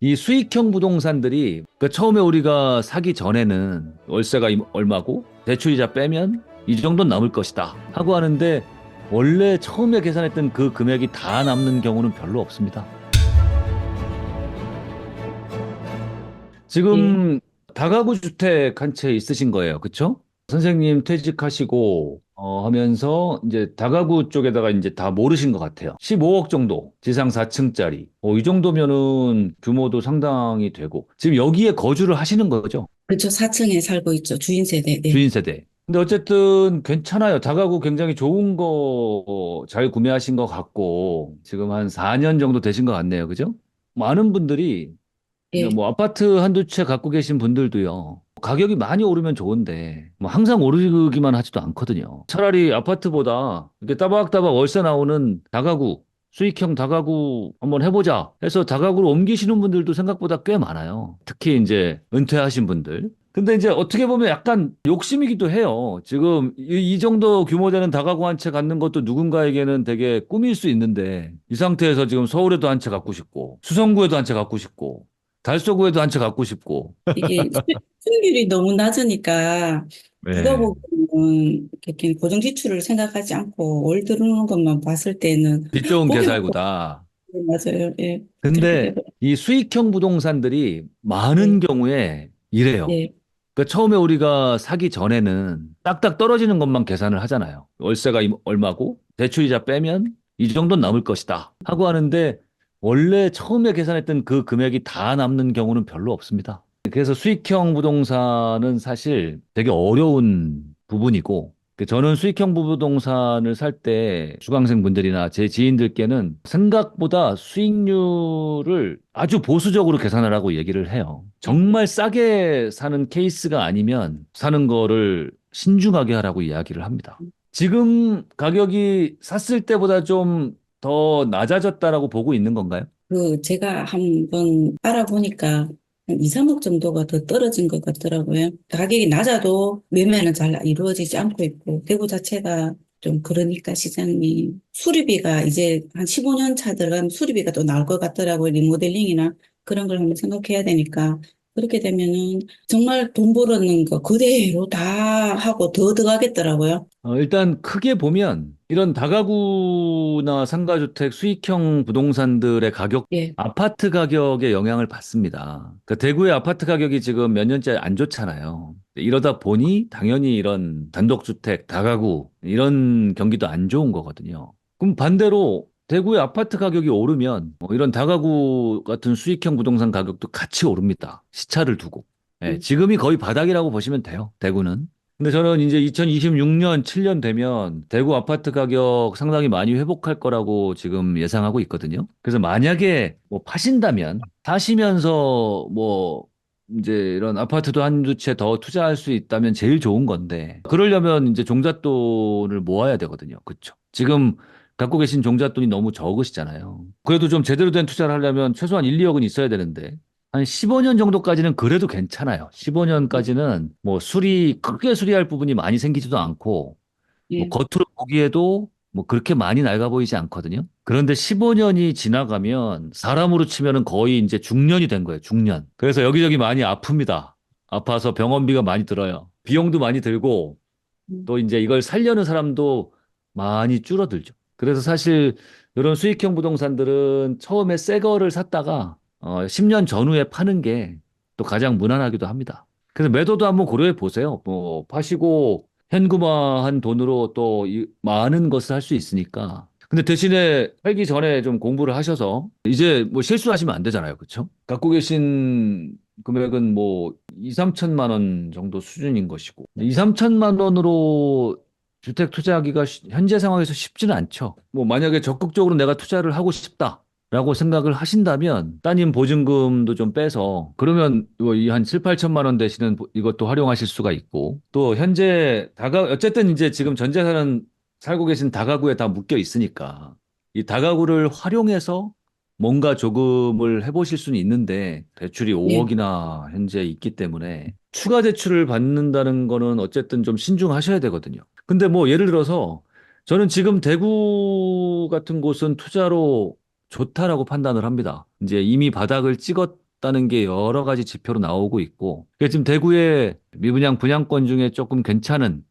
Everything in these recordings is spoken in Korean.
이 수익형 부동산들이 처음에 우리가 사기 전에는 월세가 얼마고 대출이자 빼면 이 정도는 남을 것이다 하고 하는데 원래 처음에 계산했던 그 금액이 다 남는 경우는 별로 없습니다. 예, 지금 다가구 주택 한 채 있으신 거예요. 그쵸? 선생님 퇴직하시고 하면서 이제 다가구 쪽에다가 이제 다 모르신 것 같아요. 15억 정도, 지상 4층짜리. 이 정도면은 규모도 상당히 되고 지금 여기에 거주를 하시는 거죠. 그렇죠. 4층에 살고 있죠. 주인 세대. 네. 주인 세대. 근데 어쨌든 괜찮아요. 다가구 굉장히 좋은 거 잘 구매하신 것 같고 지금 한 4년 정도 되신 것 같네요. 그죠? 많은 분들이 예, 뭐 아파트 한두 채 갖고 계신 분들도요. 가격이 많이 오르면 좋은데 뭐 항상 오르기만 하지도 않거든요. 차라리 아파트보다 이렇게 따박따박 월세 나오는 다가구, 수익형 다가구 한번 해보자 해서 다가구로 옮기시는 분들도 생각보다 꽤 많아요. 특히 이제 은퇴하신 분들. 근데 이제 어떻게 보면 약간 욕심이기도 해요. 지금 이 정도 규모 되는 다가구 한 채 갖는 것도 누군가에게는 되게 꿈일 수 있는데 이 상태에서 지금 서울에도 한 채 갖고 싶고 수성구에도 한 채 갖고 싶고 달서구에도 한 채 갖고 싶고. 이게 수익률이 너무 낮으니까 누가 네. 보면 이렇게 고정 지출을 생각하지 않고 월 들어오는 것만 봤을 때는 빚 좋은 보기만 개살구다. 맞아요. 예, 그렇게 근데 되고. 이 수익형 부동산들이 많은 예, 경우에 이래요. 예, 그러니까 처음에 우리가 사기 전에는 딱딱 떨어지는 것만 계산을 하잖아요. 월세가 얼마고 대출이자 빼면 이 정도는 남을 것이다 하고 하는데 원래 처음에 계산했던 그 금액이 다 남는 경우는 별로 없습니다. 그래서 수익형 부동산은 사실 되게 어려운 부분이고 저는 수익형 부동산을 살 때 수강생 분들이나 제 지인들께는 생각보다 수익률을 아주 보수적으로 계산을 하고 얘기를 해요. 예. 정말 싸게 사는 케이스가 아니면 사는 거를 신중하게 하라고 이야기를 합니다. 지금 가격이 샀을 때보다 좀 더 낮아졌다라고 보고 있는 건가요? 제가 한번 알아보니까 한 2, 3억 정도가 더 떨어진 것 같더라고요. 가격이 낮아도 매매는 잘 이루어지지 않고 있고, 대구 자체가 좀 그러니까 시장이 수리비가 이제 한 15년 차 들어가면 수리비가 또 나올 것 같더라고요. 리모델링이나 그런 걸 한번 생각해야 되니까. 그렇게 되면은 정말 돈 벌었는 거 그대로 다 하고 더 들어가겠더라고요. 일단 크게 보면 이런 다가구나 상가주택 수익형 부동산들의 가격, 예, 아파트 가격에 영향을 받습니다. 대구의 아파트 가격이 지금 몇 년째 안 좋잖아요. 이러다 보니 당연히 이런 단독주택, 다가구 이런 경기도 안 좋은 거거든요. 그럼 반대로 대구의 아파트 가격이 오르면 이런 다가구 같은 수익형 부동산 가격도 같이 오릅니다. 시차를 두고. 예, 음, 지금이 거의 바닥이라고 보시면 돼요. 대구는. 근데 저는 이제 2026년, 7년 되면 대구 아파트 가격 상당히 많이 회복할 거라고 지금 예상하고 있거든요. 그래서 만약에 뭐 파신다면 사시면서 뭐 이제 이런 아파트도 한두 채 더 투자할 수 있다면 제일 좋은 건데 그러려면 이제 종잣돈을 모아야 되거든요. 그렇죠? 지금 갖고 계신 종잣돈이 너무 적으시잖아요. 그래도 좀 제대로 된 투자를 하려면 최소한 1, 2억은 있어야 되는데 한 15년 정도까지는 그래도 괜찮아요. 15년까지는 뭐 크게 수리할 부분이 많이 생기지도 않고, 뭐 예, 겉으로 보기에도 뭐 그렇게 많이 낡아 보이지 않거든요. 그런데 15년이 지나가면 사람으로 치면은 거의 이제 중년이 된 거예요, 중년. 그래서 여기저기 많이 아픕니다. 아파서 병원비가 많이 들어요. 비용도 많이 들고, 음, 또 이제 이걸 살려는 사람도 많이 줄어들죠. 그래서 사실 이런 수익형 부동산들은 처음에 새 거를 샀다가 10년 전후에 파는 게 또 가장 무난하기도 합니다. 그래서 매도도 한번 고려해 보세요. 뭐 파시고 현금화한 돈으로 또 많은 것을 할 수 있으니까. 근데 대신에 팔기 전에 좀 공부를 하셔서 이제 뭐 실수하시면 안 되잖아요. 그렇죠? 갖고 계신 금액은 뭐 2, 3천만 원 정도 수준인 것이고 2, 3천만 원으로 주택 투자하기가 현재 상황에서 쉽지는 않죠. 뭐 만약에 적극적으로 내가 투자를 하고 싶다라고 생각을 하신다면 따님 보증금도 좀 빼서 그러면 이한 7, 8천만 원 되시는 이것도 활용하실 수가 있고 또 현재 어쨌든 이제 지금 전 재산은 살고 계신 다가구에 다 묶여 있으니까 이 다가구를 활용해서 뭔가 조금을 해보실 수는 있는데 대출이 예. 5억이나 현재 있기 때문에 추가 대출을 받는다는 거는 어쨌든 좀 신중하셔야 되거든요. 근데 뭐 예를 들어서 저는 지금 대구 같은 곳은 투자로 좋다라고 판단을 합니다. 이제 이미 바닥을 있다는 게 여러 가지 지표로 나오고 있고, 그러니까 지금 대구의 미분양 분양권 중에 조금 괜찮은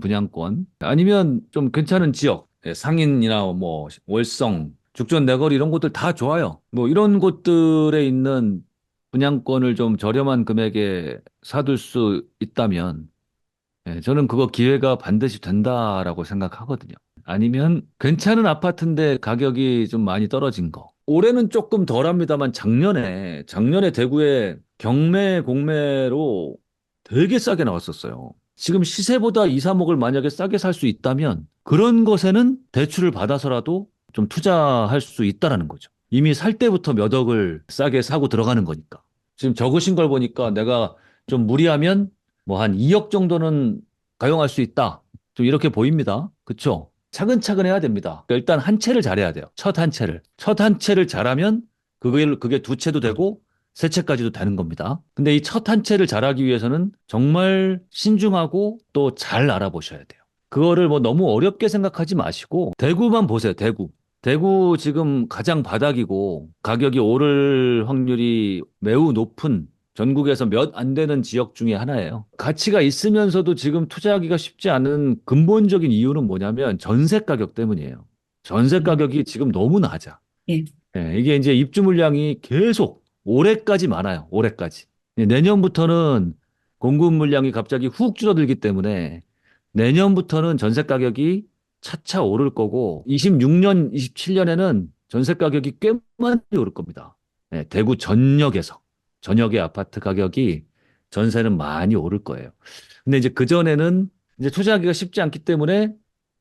분양권, 아니면 좀 괜찮은 지역, 상인이나 뭐 월성, 죽전 내거리 이런 곳들 다 좋아요. 뭐 이런 곳들에 있는 분양권을 좀 저렴한 금액에 사둘 수 있다면, 저는 그거 기회가 반드시 된다라고 생각하거든요. 아니면 괜찮은 아파트인데 가격이 좀 많이 떨어진 거. 올해는 조금 덜합니다만 작년에 대구에 경매 공매로 되게 싸게 나왔었어요. 지금 시세보다 2, 3억을 만약에 싸게 살 수 있다면 그런 것에는 대출을 받아서라도 좀 투자할 수 있다라는 거죠. 이미 살 때부터 몇 억을 싸게 사고 들어가는 거니까. 지금 적으신 걸 보니까 내가 좀 무리하면 뭐 한 2억 정도는 가용할 수 있다. 좀 이렇게 보입니다. 그쵸? 차근차근 해야 됩니다. 그러니까 일단 한 채를 잘해야 돼요. 첫 한 채를. 첫 한 채를 잘하면 그게 두 채도 되고 세 채까지도 되는 겁니다. 근데 이 첫 한 채를 잘하기 위해서는 정말 신중하고 또 잘 알아보셔야 돼요. 그거를 뭐 너무 어렵게 생각하지 마시고 대구만 보세요. 대구. 대구 지금 가장 바닥이고 가격이 오를 확률이 매우 높은 전국에서 몇 안 되는 지역 중에 하나예요. 가치가 있으면서도 지금 투자하기가 쉽지 않은 근본적인 이유는 뭐냐면 전세 가격 때문이에요. 전세 음, 가격이 지금 너무 낮아. 예. 이게 이제 입주 물량이 계속 올해까지 많아요. 올해까지. 내년부터는 공급 물량이 갑자기 훅 줄어들기 때문에 내년부터는 전세 가격이 차차 오를 거고 26년, 27년에는 전세 가격이 꽤 많이 오를 겁니다. 대구 전역의 아파트 가격이 전세는 많이 오를 거예요. 근데 이제 그전에는 이제 투자하기가 쉽지 않기 때문에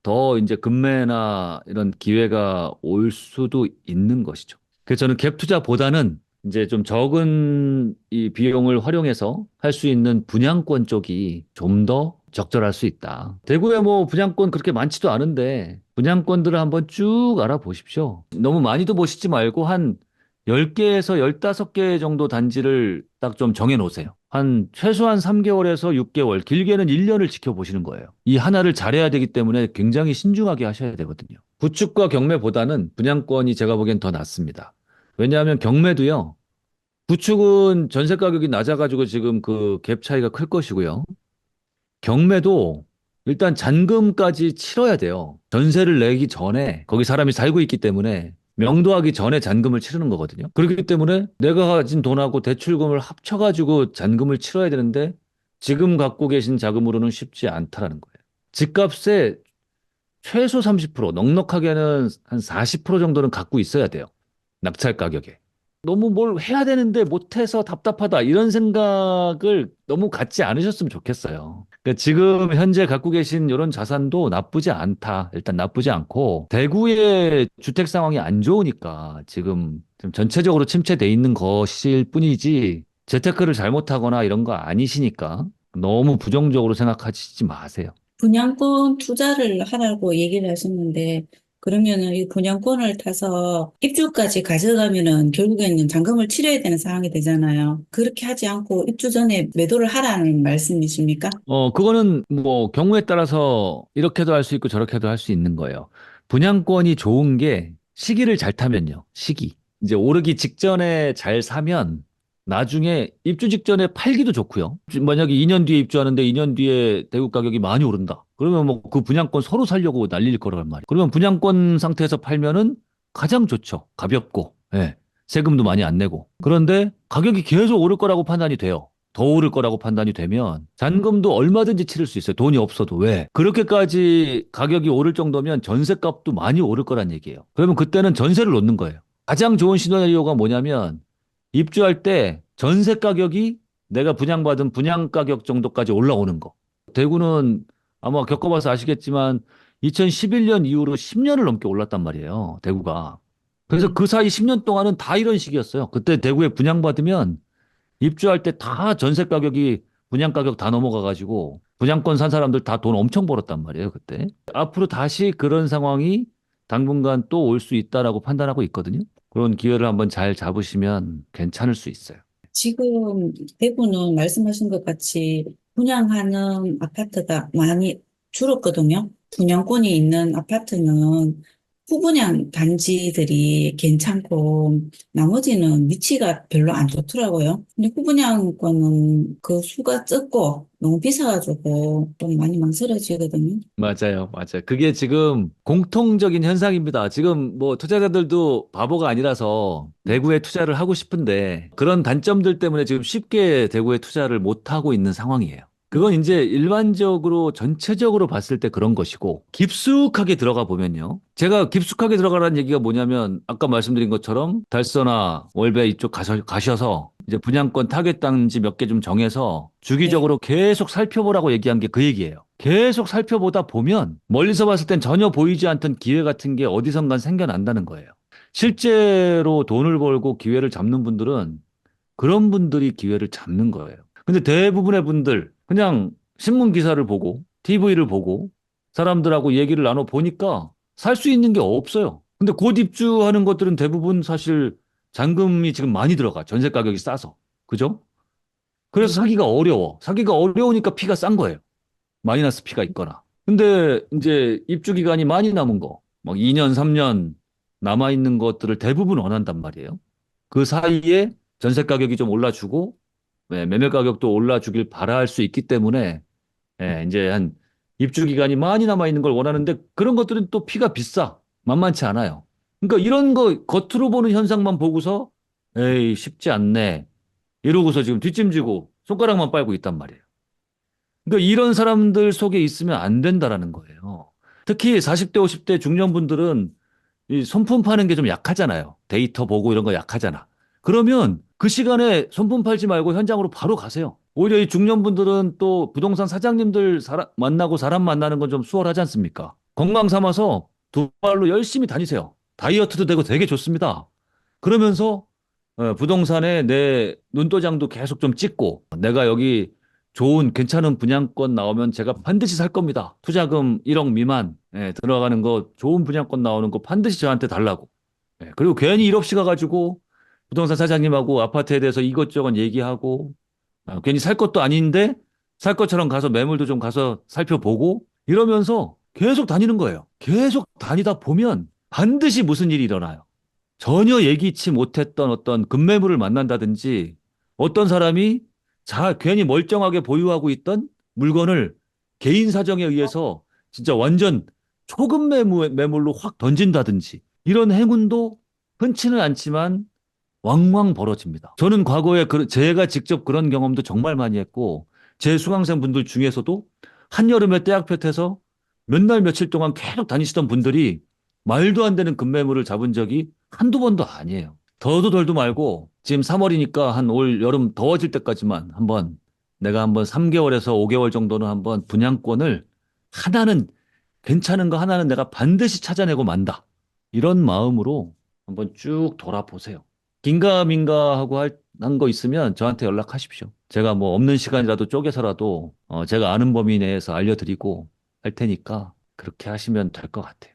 더 이제 급매나 이런 기회가 올 수도 있는 것이죠. 그래서 저는 갭 투자보다는 이제 좀 적은 이 비용을 활용해서 할 수 있는 분양권 쪽이 좀 더 적절할 수 있다. 대구에 뭐 분양권 그렇게 많지도 않은데 분양권들을 한번 쭉 알아보십시오. 너무 많이도 보시지 말고 한 10개에서 15개 정도 단지를 딱 좀 정해 놓으세요. 한 최소한 3개월에서 6개월, 길게는 1년을 지켜보시는 거예요. 이 하나를 잘해야 되기 때문에 굉장히 신중하게 하셔야 되거든요. 구축과 경매보다는 분양권이 제가 보기엔 더 낫습니다. 왜냐하면 경매도요. 구축은 전세 가격이 낮아가지고 지금 그 갭 차이가 클 것이고요. 경매도 일단 잔금까지 치러야 돼요. 전세를 내기 전에 거기 사람이 살고 있기 때문에 명도하기 전에 잔금을 치르는 거거든요. 그렇기 때문에 내가 가진 돈하고 대출금을 합쳐가지고 잔금을 치러야 되는데 지금 갖고 계신 자금으로는 쉽지 않다라는 거예요. 집값의 최소 30%, 넉넉하게는 한 40% 정도는 갖고 있어야 돼요. 낙찰 가격에. 너무 뭘 해야 되는데 못해서 답답하다 이런 생각을 너무 갖지 않으셨으면 좋겠어요. 그러니까 지금 현재 갖고 계신 이런 자산도 나쁘지 않다. 일단 나쁘지 않고 대구의 주택 상황이 안 좋으니까 지금 좀 전체적으로 침체돼 있는 것일 뿐이지 재테크를 잘못하거나 이런 거 아니시니까 너무 부정적으로 생각하시지 마세요. 분양권 투자를 하라고 얘기를 하셨는데, 그러면은 이 분양권을 타서 입주까지 가져가면은 결국에는 잔금을 치러야 되는 상황이 되잖아요. 그렇게 하지 않고 입주 전에 매도를 하라는 말씀이십니까? 그거는 뭐 경우에 따라서 이렇게도 할 수 있고 저렇게도 할 수 있는 거예요. 분양권이 좋은 게 시기를 잘 타면요. 시기. 이제 오르기 직전에 잘 사면 나중에 입주 직전에 팔기도 좋고요. 만약에 2년 뒤에 입주하는데 2년 뒤에 대구 가격이 많이 오른다. 그러면 뭐 그 분양권 서로 살려고 난릴 거란 말이에요. 그러면 분양권 상태에서 팔면은 가장 좋죠. 가볍고, 세금도 많이 안 내고. 그런데 가격이 계속 오를 거라고 판단이 돼요. 더 오를 거라고 판단이 되면 잔금도 얼마든지 치를 수 있어요. 돈이 없어도. 왜? 그렇게까지 가격이 오를 정도면 전세값도 많이 오를 거란 얘기예요. 그러면 그때는 전세를 놓는 거예요. 가장 좋은 시나리오가 뭐냐면 입주할 때 전세 가격이 내가 분양받은 분양 가격 정도까지 올라오는 거. 대구는 아마 겪어봐서 아시겠지만 2011년 이후로 10년을 넘게 올랐단 말이에요. 대구가. 그래서 네. 그 사이 10년 동안은 다 이런 식이었어요. 그때 대구에 분양받으면 입주할 때 다 전세 가격이 분양 가격 다 넘어가가지고 분양권 산 사람들 다 돈 엄청 벌었단 말이에요, 그때. 앞으로 다시 그런 상황이 당분간 또 올 수 있다라고 판단하고 있거든요. 그런 기회를 한번 잘 잡으시면 괜찮을 수 있어요. 지금 대구는 말씀하신 것 같이 분양하는 아파트가 많이 줄었거든요. 분양권이 있는 아파트는 후분양 단지들이 괜찮고 나머지는 위치가 별로 안 좋더라고요. 근데 후분양 거는 그 수가 적고 너무 비싸가지고 좀 많이 망설여지거든요. 맞아요, 맞아요. 그게 지금 공통적인 현상입니다. 지금 뭐 투자자들도 바보가 아니라서 대구에 투자를 하고 싶은데 그런 단점들 때문에 지금 쉽게 대구에 투자를 못 하고 있는 상황이에요. 그건 이제 일반적으로 전체적으로 봤을 때 그런 것이고 깊숙하게 들어가 보면요. 제가 깊숙하게 들어가라는 얘기가 뭐냐면 아까 말씀드린 것처럼 달서나 월배 이쪽 가셔서 이제 분양권 타겟 단지 몇 개 좀 정해서 네. 주기적으로 계속 살펴보라고 얘기한 게 그 얘기예요. 계속 살펴보다 보면 멀리서 봤을 땐 전혀 보이지 않던 기회 같은 게 어디선간 생겨난다는 거예요. 실제로 돈을 벌고 기회를 잡는 분들은 그런 분들이 기회를 잡는 거예요. 근데 대부분의 분들 그냥 신문 기사를 보고 TV를 보고 사람들하고 얘기를 나눠 보니까 살 수 있는 게 없어요. 근데 곧 입주하는 것들은 대부분 사실 잔금이 지금 많이 들어가. 전세 가격이 싸서. 그죠? 그래서 네. 사기가 어려워. 사기가 어려우니까 피가 싼 거예요. 마이너스 피가 있거나. 근데 이제 입주 기간이 많이 남은 거, 막 2년, 3년 남아 있는 것들을 대부분 원한단 말이에요. 그 사이에 전세 가격이 좀 올라주고 매매 가격도 올라주길 바랄 수 있기 때문에 이제 한 입주 기간이 많이 남아 있는 걸 원하는데 그런 것들은 또 피가 비싸. 만만치 않아요. 그러니까 이런 거 겉으로 보는 현상만 보고서 에이 쉽지 않네. 이러고서 지금 뒷짐지고 손가락만 빨고 있단 말이에요. 그러니까 이런 사람들 속에 있으면 안 된다라는 거예요. 특히 40대, 50대 중년분들은 이 손품 파는 게 좀 약하잖아요. 데이터 보고 이런 거 약하잖아. 그러면 그 시간에 손품 팔지 말고 현장으로 바로 가세요. 오히려 이 중년분들은 또 부동산 사장님들 만나고 사람 만나는 건 좀 수월하지 않습니까? 건강 삼아서 두 발로 열심히 다니세요. 다이어트도 되고 되게 좋습니다. 그러면서 부동산에 내 눈도장도 계속 좀 찍고 내가 여기 좋은 괜찮은 분양권 나오면 제가 반드시 살 겁니다. 투자금 1억 미만 들어가는 거 좋은 분양권 나오는 거 반드시 저한테 달라고. 그리고 괜히 일 없이 가가지고 부동산 사장님하고 아파트에 대해서 이것저것 얘기하고 괜히 살 것도 아닌데 살 것처럼 가서 매물도 좀 가서 살펴보고 이러면서 계속 다니는 거예요. 계속 다니다 보면 반드시 무슨 일이 일어나요. 전혀 예기치 못했던 어떤 급매물을 만난다든지 어떤 사람이 괜히 멀쩡하게 보유하고 있던 물건을 개인 사정에 의해서 진짜 완전 초급 매물로 확 던진다든지 이런 행운도 흔치는 않지만 왕왕 벌어집니다. 저는 과거에 제가 직접 그런 경험도 정말 많이 했고 제 수강생 분들 중에서도 한여름에 떼약볕에서 몇 날 며칠 동안 계속 다니시던 분들이 말도 안 되는 급매물을 잡은 적이 한두 번도 아니에요. 더도 덜도 말고 지금 3월이니까 한 올 여름 더워질 때까지만 내가 한번 3개월에서 5개월 정도는 한번 분양권을 하나는 괜찮은 거 하나는 내가 반드시 찾아내고 만다. 이런 마음으로 한번 쭉 돌아보세요. 긴가민가 하고 한 거 있으면 저한테 연락하십시오. 제가 뭐 없는 시간이라도 쪼개서라도 제가 아는 범위 내에서 알려드리고 할 테니까 그렇게 하시면 될 것 같아요.